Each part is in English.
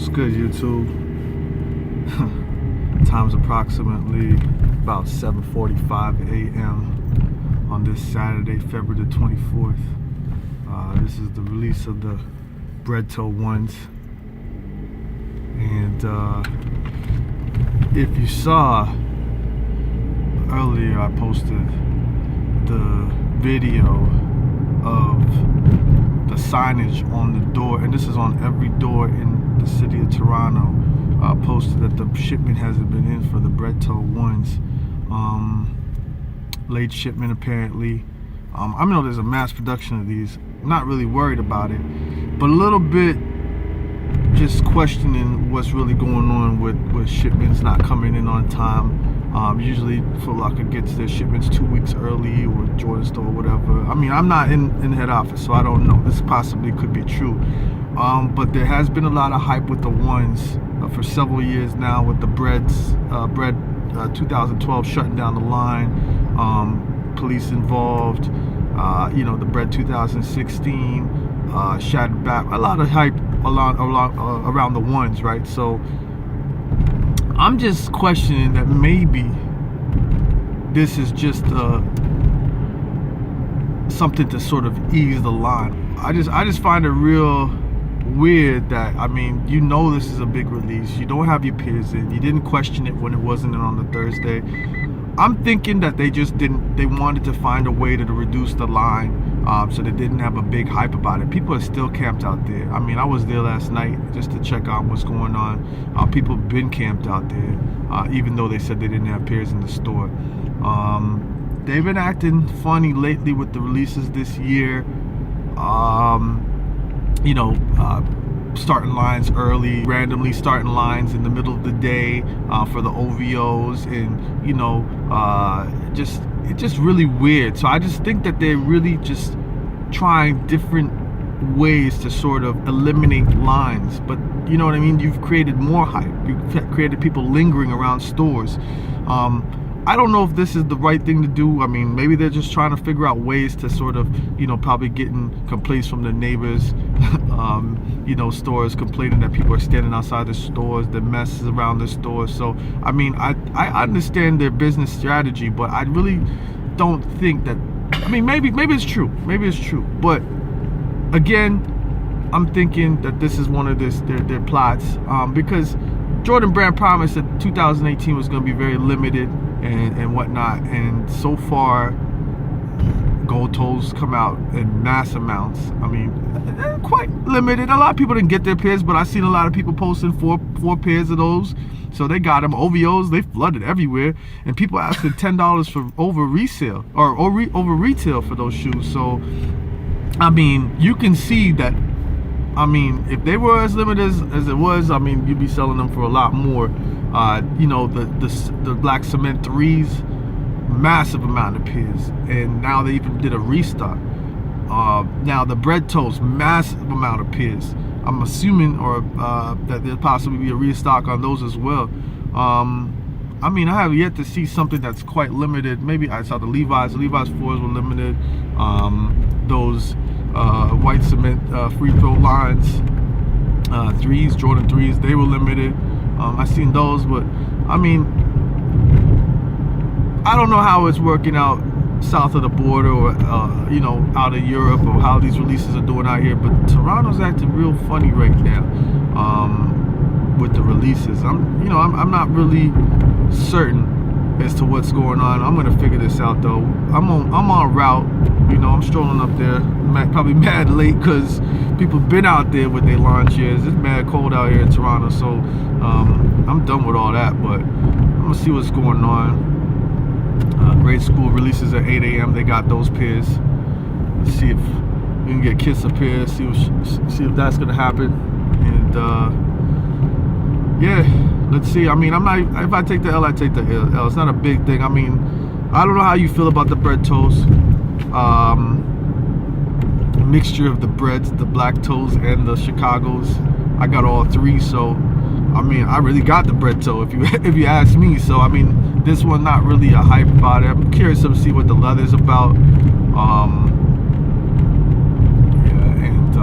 good, YouTube? Time's approximately about 7:45 a.m. on this Saturday, February the 24th. This is the release of the Bred toe ones. And if you saw earlier, I posted the video of the signage on the door, and this is on every door in the city of Toronto, posted that the shipment hasn't been in for the Bred toe ones. Late shipment apparently. I know there's a mass production of these. I'm not really worried about it, but a little bit just questioning what's really going on with shipments not coming in on time. Usually Foot Locker gets their shipments 2 weeks early, or Jordan Store or whatever. I mean, I'm not in head office, so I don't know. This possibly could be true. But there has been a lot of hype with the ones for several years now, with the Bred 2012 shutting down the line, police involved, the Bred 2016 shattered back. A lot of hype around the ones, right? So I'm just questioning that maybe this is just something to sort of ease the line. I just find it real weird that, I mean, this is a big release. You don't have your peers in. You didn't question it when it wasn't in on the Thursday. I'm thinking that they wanted to find a way to reduce the line, so they didn't have a big hype about it. People are still camped out there. I mean, I was there last night just to check out what's going on. People have been camped out there, even though they said they didn't have pairs in the store. They've been acting funny lately with the releases this year. Starting lines early, randomly starting lines in the middle of the day for the OVOs, and it's just really weird. So I just think that they're really just trying different ways to sort of eliminate lines. But you know what I mean? You've created more hype. You've created people lingering around stores. I don't know if this is the right thing to do. I mean, maybe they're just trying to figure out ways to sort of, probably getting complaints from the neighbors, stores complaining that people are standing outside the stores, the messes around the stores. So, I mean, I understand their business strategy, but I really don't think that, I mean, maybe it's true. Maybe it's true. But again, I'm thinking that this is one of their plots, because Jordan Brand promised that 2018 was going to be very limited and whatnot, and so far gold toes come out in mass amounts. I mean, they're quite limited. A lot of people didn't get their pairs, but I've seen a lot of people posting four pairs of those, so they got them. OVOs, they flooded everywhere, and people asking $10 for over resale or over retail for those shoes. So I mean, you can see that. I mean, if they were as limited as it was, I mean, you'd be selling them for a lot more. The black cement 3s, massive amount of pairs, and now they even did a restock. Now the Bred toes, massive amount of pairs. I'm assuming that there'll possibly be a restock on those as well. I mean, I have yet to see something that's quite limited. Maybe I saw the Levi's 4s were limited. Those white cement free throw lines, 3s, Jordan 3s, they were limited. I seen those, but I mean, I don't know how it's working out south of the border, or out of Europe, or how these releases are doing out here. But Toronto's acting real funny right now with the releases. I'm not really certain as to what's going on. I'm gonna figure this out though. I'm on route. I'm strolling up there. Probably mad late because people been out there with their lawn chairs. It's mad cold out here in Toronto, so I'm done with all that. But I'm gonna see what's going on. Grade school releases at 8 a.m. They got those pairs. Let's see if we can get Kiss a pair. See if that's gonna happen. And yeah, let's see. I mean, if I take the L, I take the L. It's not a big thing. I mean, I don't know how you feel about the Bred toes. Mixture of the Breds, the black toes, and the Chicagos. I got all three, so I mean, I really got the Bred toe if you ask me. So I mean, this one not really a hype about it. I'm curious to see what the leather's about.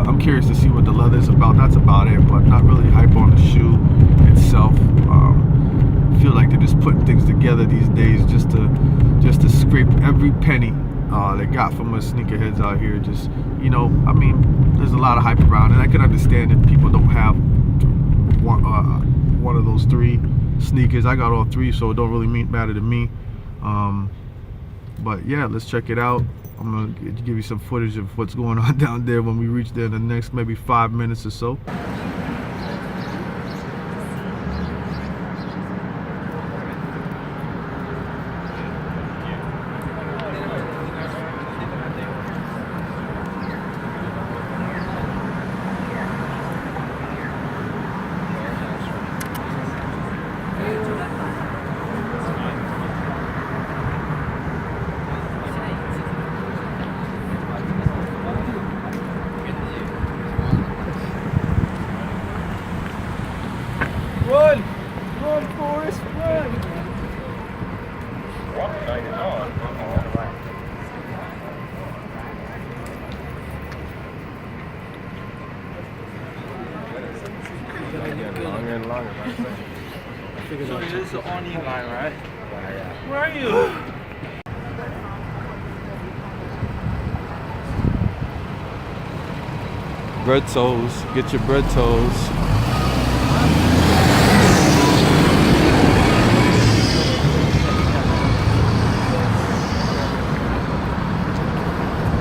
I'm curious to see what the leather's about. That's about it, but not really hype on the shoe itself. Feel like they're just putting things together these days just to scrape every penny they got from us sneakerheads out here. Just, you know, I mean, there's a lot of hype around, and I can understand if people don't have one of those 3 sneakers. I got all 3, so it don't really matter to me. But yeah, let's check it out. I'm gonna give you some footage of what's going on down there when we reach there in the next maybe 5 minutes or so. Run! Run, Forrest, run! Longer and longer. So this is the only line, right? Where are you? Bread toes, get your bread toes.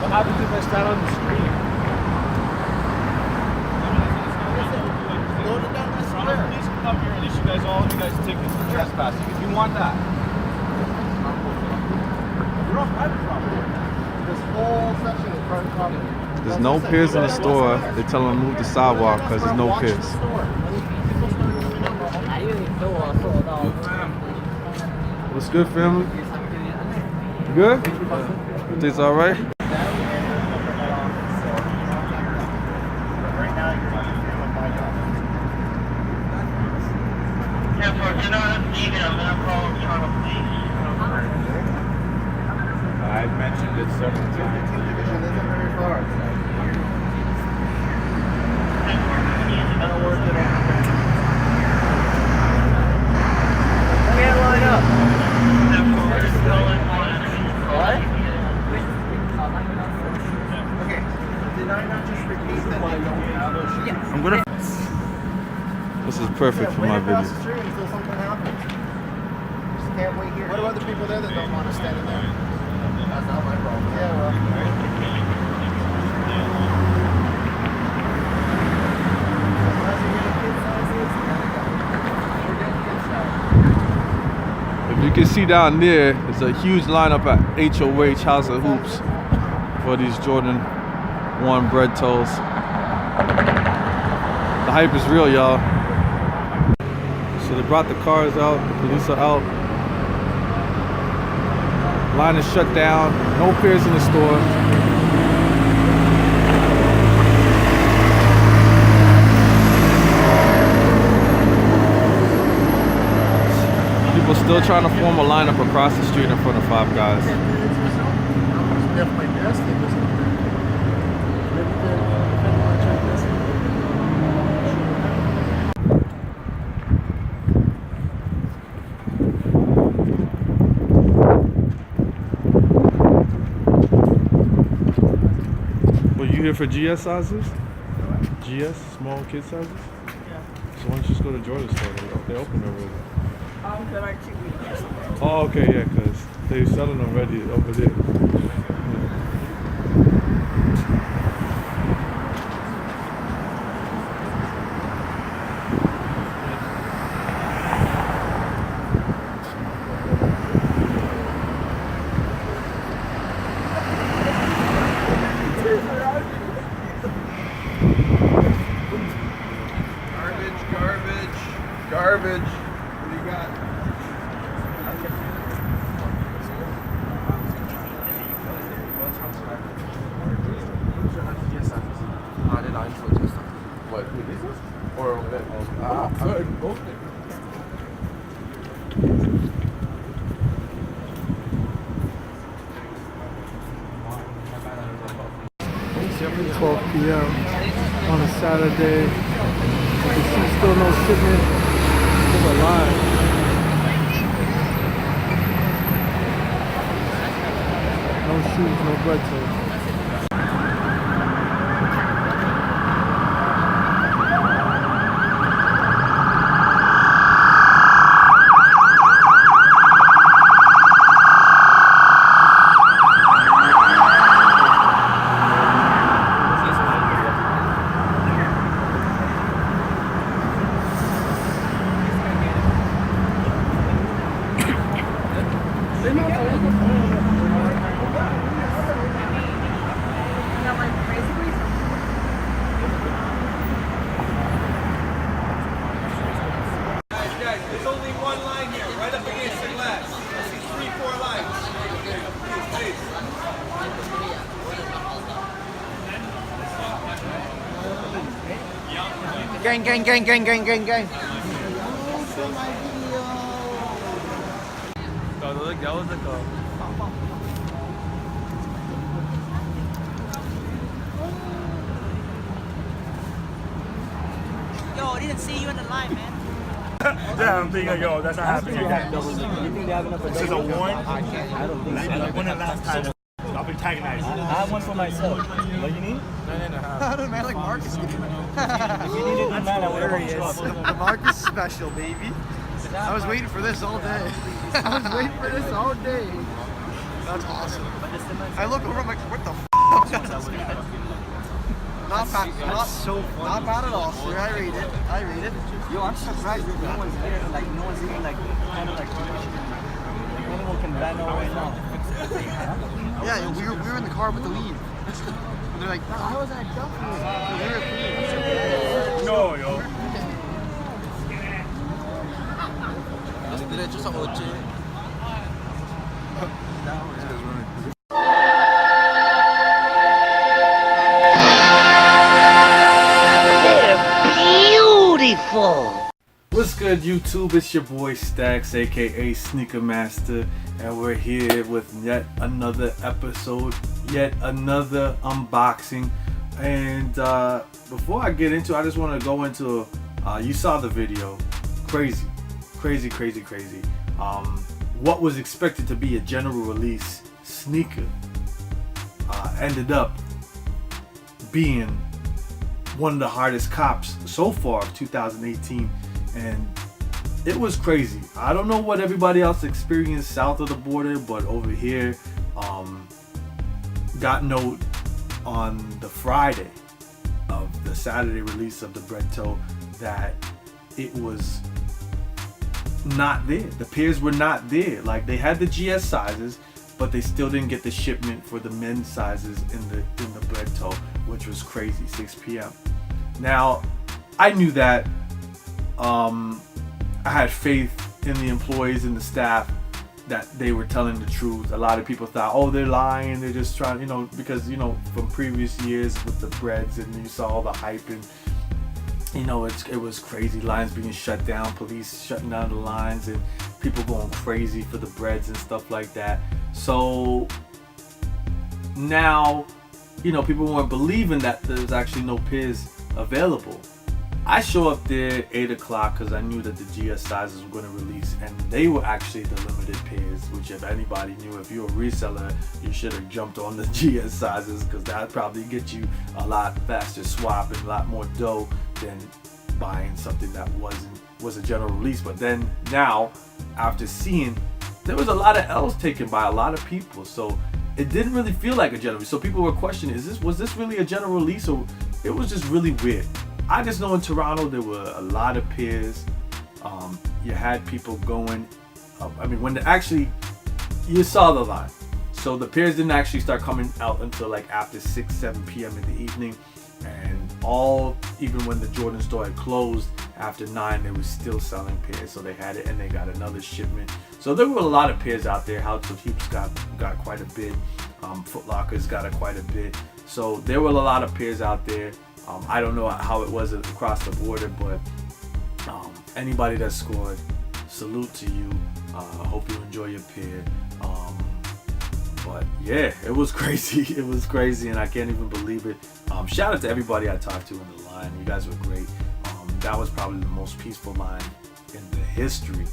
What happens if I stand on the street? Please come here and issue you guys tickets for trespassing if you want that. You're on private property. This whole section is private property. There's no piers in the store. They tell them to move the sidewalk because there's no piers. What's good, family? You good? Things all right? I've mentioned it several times. Division isn't very far. Can't line up. What? Okay. Did I not just repeat that I don't have those shoes? Yes. I'm gonna. This is perfect for my Wait across the video. street until something happens. Just can't wait here. What about the people there that don't want to stand in there? That's not my problem. Yeah, well. If you can see down there, there's a huge lineup at HOH House of Hoops for these Jordan 1 bread toes. The hype is real, y'all. So they brought the cars out, the police are out. Line is shut down, no piers in the store. People still trying to form a lineup across the street in front of Five Guys. Were you here for GS sizes? GS, small kid sizes? Yeah. So why don't you just go to Jordan store? They open already. There are 2 weeks. Oh, okay, yeah, because they're selling already over there. Garbage. What do you got? What, who, these ones? Or over there? Both. 12 p.m. on a Saturday. You can see still no shipment. Still alive. No shoes, no bread toast. There's only one line here, right up against the glass. I see 3-4 lines. Gang, gang, gang, gang, gang, gang, gang. That was like a... Yo, I didn't see you in the line, man. Yeah, I'm thinking, yo, that's not happening again. You think they have enough for This is a warn. I don't think so. When the last time I'll be tagonized. I have one for myself. What do you need? I don't know, man, like Marcus. If you need it, man, I would have The Marcus special, baby. I was waiting for this all day. I was waiting for this all day. That's awesome. I look over, I'm like, what the f***? Not bad. Not so funny. Not bad at all, sir. I read it. I read it. Yo, I'm surprised that no one's here. Like, no one's even like, kind of like, anyone can ban out right now. Yeah, we were in the car with the lead. And they're like, how was that jumping? We were clean. No, yo. What's good, YouTube? It's your boy Stacks, aka Sneaker Master, and we're here with yet another episode, yet another unboxing. And before I get into it, I just want to go into you saw the video. Crazy. What was expected to be a general release sneaker ended up being one of the hardest cops so far of 2018, and it was crazy. I don't know what everybody else experienced south of the border, but over here, got note on the Friday of the Saturday release of the Bred toe that it was not there. The pairs were not there. Like, they had the GS sizes, but they still didn't get the shipment for the men's sizes in the Bred toe, which was crazy. 6 p.m. Now, I knew that. I had faith in the employees and the staff that they were telling the truth. A lot of people thought, oh, they're lying. They're just trying, because, from previous years with the Breds, and you saw all the hype, and, it was crazy. Lines being shut down, police shutting down the lines, and people going crazy for the Breds and stuff like that. So now, people weren't believing that there was actually no pairs available. I show up there 8 o'clock because I knew that the GS sizes were going to release, and they were actually the limited pairs, which if anybody knew, if you're a reseller, you should have jumped on the GS sizes, because that probably get you a lot faster swap and a lot more dough than buying something that was a general release. But then now, after seeing, there was a lot of L's taken by a lot of people, so it didn't really feel like a general release. So people were questioning, was this really a general release, or it was just really weird. I just know in Toronto there were a lot of pairs. You had people going. When you saw the line. So the pairs didn't actually start coming out until like after 6-7 p.m. in the evening, and even when the Jordan store had closed after 9, they were still selling pairs. So they had it, and they got another shipment. So there were a lot of pairs out there. House of Hoops got quite a bit. Foot Locker's got quite a bit. So there were a lot of pairs out there. I don't know how it was across the border, but anybody that scored, salute to you. I hope you enjoy your pair. But yeah, it was crazy. It was crazy, and I can't even believe it. Shout out to everybody I talked to in the line. You guys were great. That was probably the most peaceful line in the history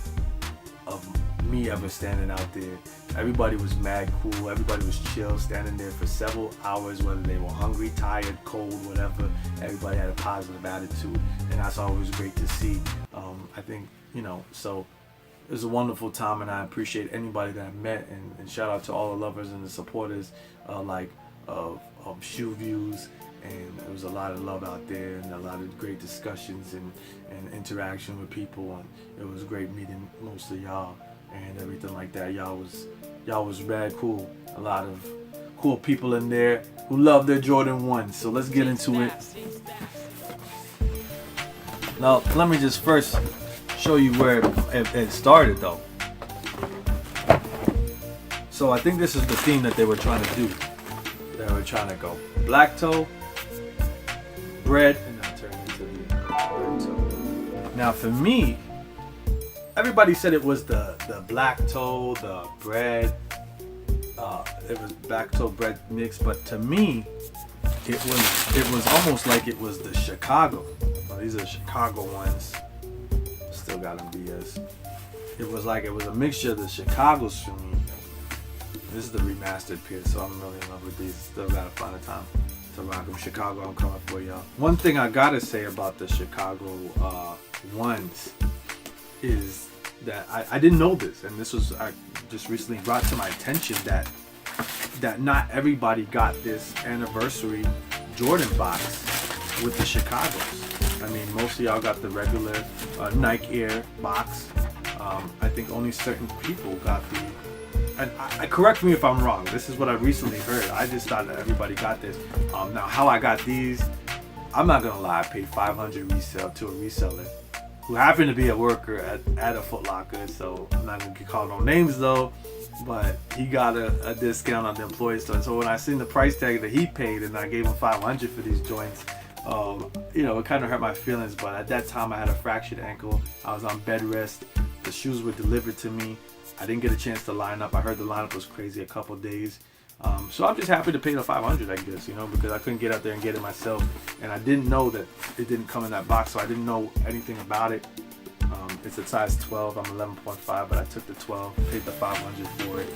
of me ever standing out there. Everybody was mad cool. Everybody was chill, standing there for several hours, whether they were hungry, tired, cold, whatever. Everybody had a positive attitude, and that's always great to see. I think, so it was a wonderful time, and I appreciate anybody that I met, and shout out to all the lovers and the supporters of Shoe Views. And there was a lot of love out there, and a lot of great discussions and interaction with people, and it was great meeting most of y'all and everything like that. Y'all was rad cool. A lot of cool people in there who love their Jordan 1s. So let's get into it. Now let me just first show you where it started though. So I think this is the theme that they were trying to do. They were trying to go black toe, Bred, and now turn into the red toe. Now for me, everybody said it was the black toe, the Bred. It was black toe Bred mix, but to me, it was almost like it was the Chicago. Well, these are Chicago ones. Still got them BS. It was like it was a mixture of the Chicagos for me. This is the remastered pair, so I'm really in love with these. Still gotta find a time to rock them. Chicago, I'm coming for y'all. One thing I gotta say about the Chicago ones is that I didn't know this, and this was just recently brought to my attention that not everybody got this anniversary Jordan box with the Chicagos. I mean, most of y'all got the regular Nike Air box. I think only certain people got the. And I correct me if I'm wrong. This is what I recently heard. I just thought that everybody got this. Now, how I got these, I'm not gonna lie. I paid $500 resale to a reseller who happened to be a worker at a Foot Locker. So I'm not gonna call no names though. But he got a discount on the employee store. So when I seen the price tag that he paid, and I gave him $500 for these joints, it kind of hurt my feelings. But at that time, I had a fractured ankle. I was on bed rest. The shoes were delivered to me. I didn't get a chance to line up. I heard the lineup was crazy a couple days. So I'm just happy to pay the $500, I guess, because I couldn't get out there and get it myself. And I didn't know that it didn't come in that box, so I didn't know anything about it. It's a size 12. I'm 11.5, but I took the 12, paid the $500 for it.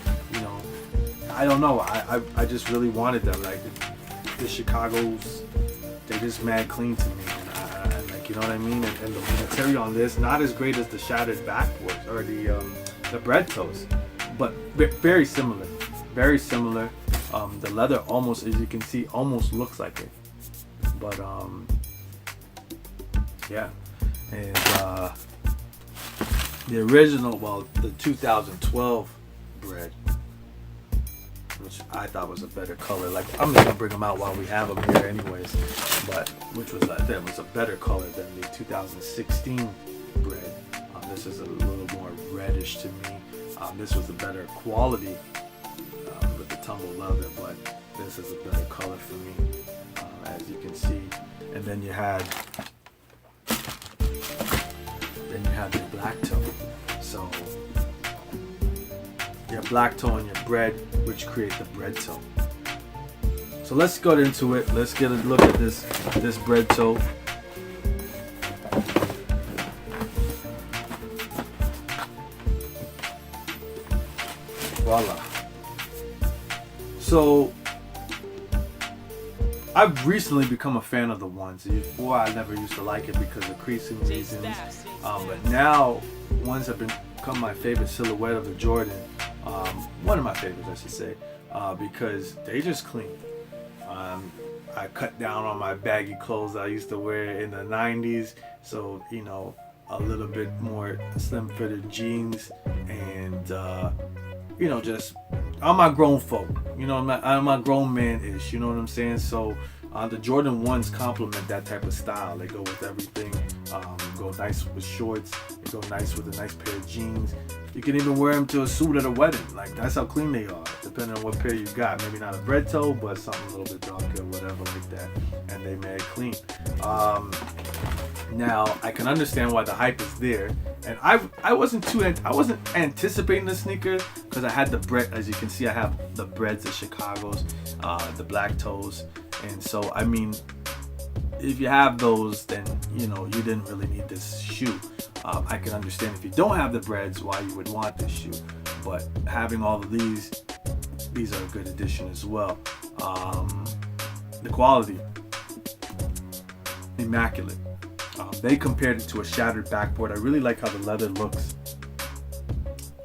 I don't know. I just really wanted them. Like the Chicago's, they just mad clean to me. And like, you know what I mean? And the material on this, not as great as the shattered backboards or the Bred toes, but very similar. Very similar. The leather almost, as you can see, almost looks like it. But yeah. And the original, the 2012 Bred, which I thought was a better color. Like, I'm just gonna bring them out while we have them here, anyways. But which was that was a better color than the 2016 Bred. This is a little more reddish to me. This was a better quality with the tumble leather, but this is a better color for me, as you can see. And then you had the black toe. So your black toe and your Bred, which create the Bred toe. So let's go into it. Let's get a look at this Bred toe. Voila. So I've recently become a fan of the ones. Before I never used to like it because of creasing reasons, but now ones have become my favorite silhouette of the Jordan. One of my favorites, I should say, because they just clean. I cut down on my baggy clothes I used to wear in the 90s, so a little bit more slim fitted jeans, and just I'm my grown folk. I'm my grown man-ish. You know what I'm saying? So the Jordan 1s complement that type of style. They go with everything. Go nice with shorts. They go nice with a nice pair of jeans. You can even wear them to a suit at a wedding. Like, that's how clean they are, depending on what pair you got. Maybe not a Bred toe, but something a little bit darker, whatever like that. And they made clean. Now I can understand why the hype is there, and I wasn't anticipating the sneaker, because I had the Bred, as you can see, I have the Breds, the Chicago's, the black toes, and so I mean, if you have those, then you know you didn't really need this shoe. I can understand if you don't have the Breds why you would want this shoe, but having all of these are a good addition as well. The quality, immaculate. They compared it to a shattered backboard. I really like how the leather looks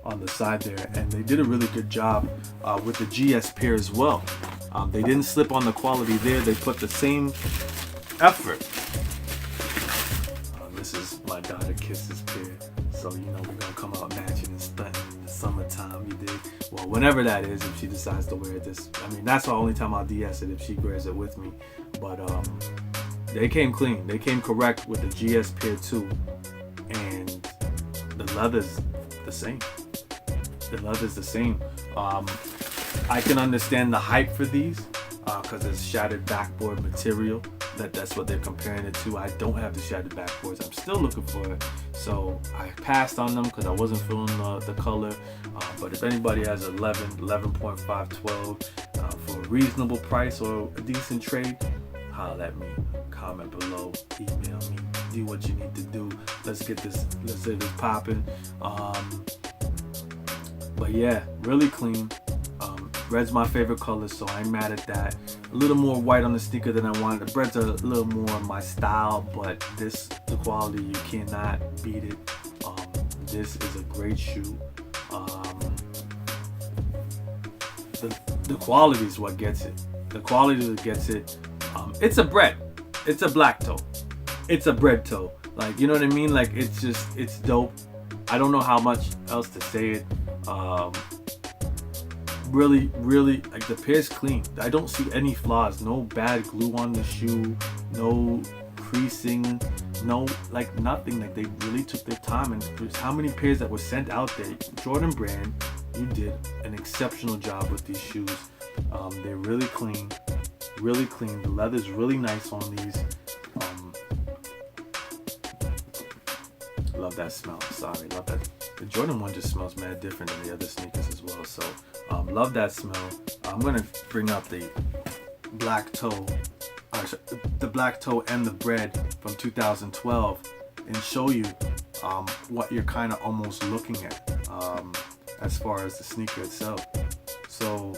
on the side there, and they did a really good job with the GS pair as well. They didn't slip on the quality there. They put the same effort. This is my daughter Kiss's pair, so you know we're gonna come out matching and stunting in the summertime. You dig? Well, whenever that is, if she decides to wear this. I mean, that's the only time I'll DS it, if she wears it with me. But they came clean. They came correct with the GS pair too, and the leather's the same. The leather's the same. I can understand the hype for these because it's shattered backboard material. That's what they're comparing it to. I don't have the shattered backboards. I'm still looking for it, so I passed on them because I wasn't feeling the color. But if anybody has 11.5, 12 for a reasonable price or a decent trade, holler at me. Comment below, email me, do what you need to do. Let's get this popping. But yeah, really clean. Red's my favorite color, so I ain't mad at that. A little more white on the sneaker than I wanted. The Breds are a little more my style, but the quality, you cannot beat it. This is a great shoe. The quality is what gets it. The quality that gets it. It's a Bred. It's a black toe. It's a Bred toe. Like, you know what I mean? Like, it's dope. I don't know how much else to say it. Really, like, the pair's clean. I don't see any flaws. No bad glue on the shoe. No creasing. No, like, nothing. Like, they really took their time. And there's how many pairs that were sent out there. Jordan Brand, you did an exceptional job with these shoes. They're really clean. Really clean. The leather's really nice on these. Love that smell. Sorry, love that. The Jordan one just smells mad different than the other sneakers as well. So love that smell. I'm gonna bring up the black toe, the black toe and the Bred from 2012, and show you what you're kind of almost looking at as far as the sneaker itself. So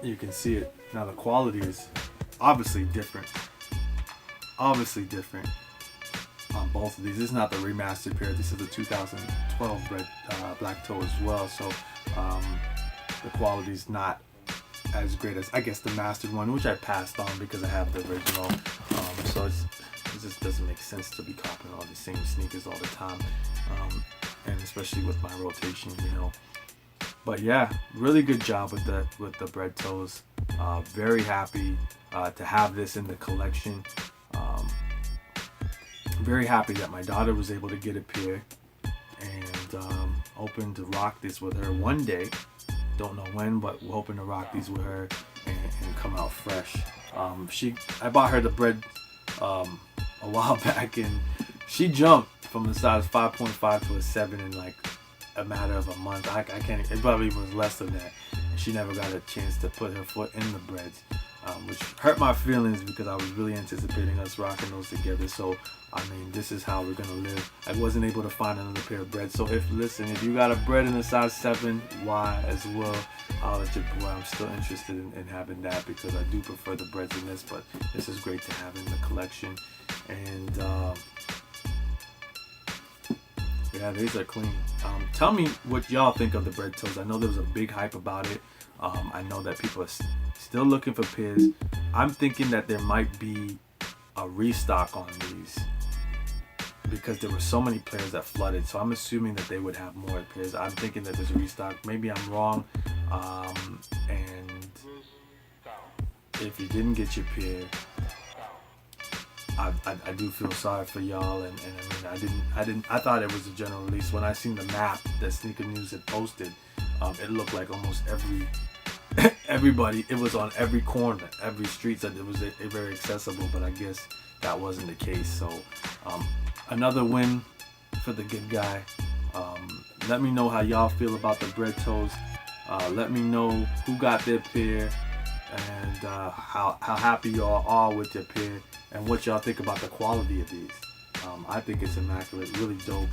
you can see it now. The quality is obviously different. Obviously different on both of these. This is not the remastered pair. This is the 2012 Bred black toe as well. So the quality is not as great as, I guess, the mastered one, which I passed on because I have the original. So it just doesn't make sense to be copying all the same sneakers all the time, and especially with my rotation, you know. But yeah, really good job with the Bred toes. Very happy to have this in the collection. Very happy that my daughter was able to get a pair, and hoping to rock this with her one day. Don't know when, but we're hoping to rock these with her and come out fresh. I bought her the Bred a while back, and she jumped from the size 5.5 to a 7 in like a matter of a month. I can't. It probably was less than that. She never got a chance to put her foot in the Breds, which hurt my feelings because I was really anticipating us rocking those together. So I mean, this is how we're gonna live. I wasn't able to find another pair of Breds. So if you got a Bred in a size 7, why as well? I'll let your boy. I'm still interested in having that because I do prefer the Breds in this, but this is great to have in the collection. And yeah, these are clean. Tell me what y'all think of the Bred toes. I know there was a big hype about it. I know that people are still looking for pairs. I'm thinking that there might be a restock on these because there were so many pairs that flooded. So I'm assuming that they would have more pairs. I'm thinking that there's a restock. Maybe I'm wrong. And if you didn't get your pair, I do feel sorry for y'all, and I mean I thought it was a general release. When I seen the map that Sneaker News had posted, it looked like almost everybody, it was on every corner, every street, so it was very accessible, but I guess that wasn't the case. So another win for the good guy. Let me know how y'all feel about the Bred toes. Let me know who got their pair and how happy y'all are with their pair and what y'all think about the quality of these. I think it's immaculate, really dope.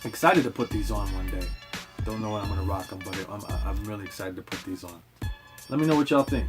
Excited to put these on one day. Don't know when I'm gonna rock them, but I'm really excited to put these on. Let me know what y'all think.